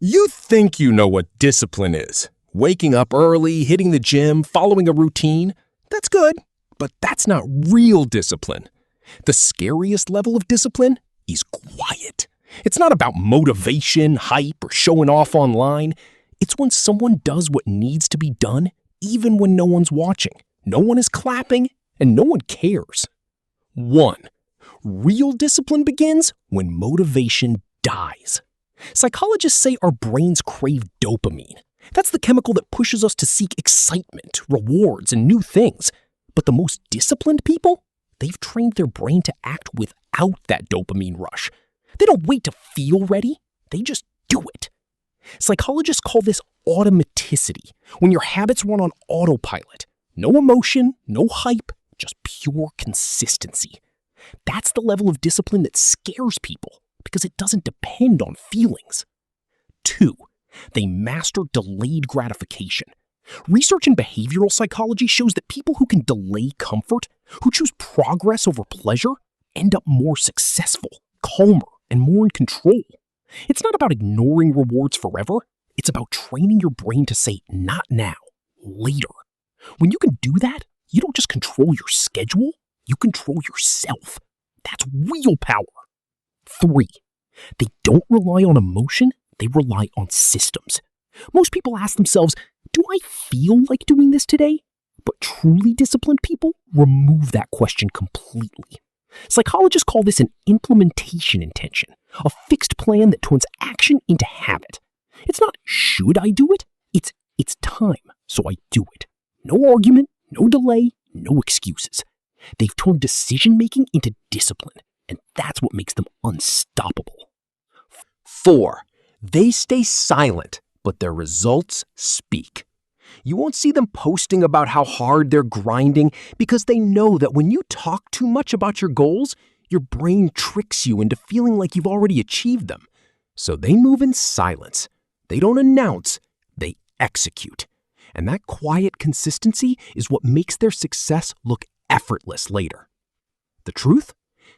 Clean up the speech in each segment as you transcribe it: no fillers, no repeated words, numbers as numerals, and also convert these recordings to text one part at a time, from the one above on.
You think you know what discipline is. Waking up early, hitting the gym, following a routine. That's good, but that's not real discipline. The scariest level of discipline is quiet. It's not about motivation, hype, or showing off online. It's when someone does what needs to be done, even when no one's watching, no one is clapping, and no one cares. 1. Real discipline begins when motivation dies. Psychologists say our brains crave dopamine. That's the chemical that pushes us to seek excitement, rewards, and new things. But the most disciplined people, they've trained their brain to act without that dopamine rush. They don't wait to feel ready, they just do it. Psychologists call this automaticity, when your habits run on autopilot. No emotion, no hype, just pure consistency. That's the level of discipline that scares people because it doesn't depend on feelings. 2. They master delayed gratification. Research in behavioral psychology shows that people who can delay comfort, who choose progress over pleasure, end up more successful, calmer, and more in control. It's not about ignoring rewards forever. It's about training your brain to say, not now, later. When you can do that, you don't just control your schedule, you control yourself. That's real power. 3. They don't rely on emotion, they rely on systems. Most people ask themselves, do I feel like doing this today? But truly disciplined people remove that question completely. Psychologists call this an implementation intention, a fixed plan that turns action into habit. It's not should I do it, it's time, so I do it. No argument, no delay, no excuses. They've turned decision-making into discipline, and that's what makes them unstoppable. 4. They stay silent, but their results speak. You won't see them posting about how hard they're grinding because they know that when you talk too much about your goals, your brain tricks you into feeling like you've already achieved them. So they move in silence. They don't announce, they execute. And that quiet consistency is what makes their success look effortless later. The truth?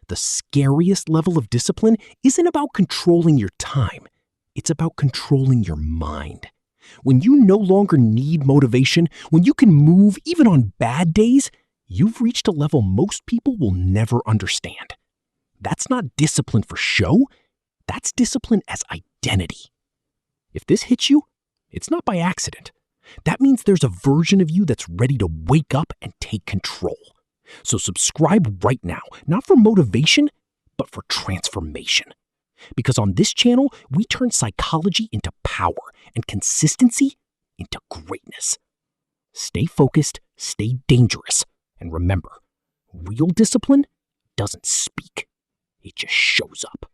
The scariest level of discipline isn't about controlling your time. It's about controlling your mind. When you no longer need motivation, when you can move even on bad days, you've reached a level most people will never understand. That's not discipline for show. That's discipline as identity. If this hits you, it's not by accident. That means there's a version of you that's ready to wake up and take control. So subscribe right now, not for motivation, but for transformation. Because on this channel, we turn psychology into power and consistency into greatness. Stay focused, stay dangerous, and remember, real discipline doesn't speak. It just shows up.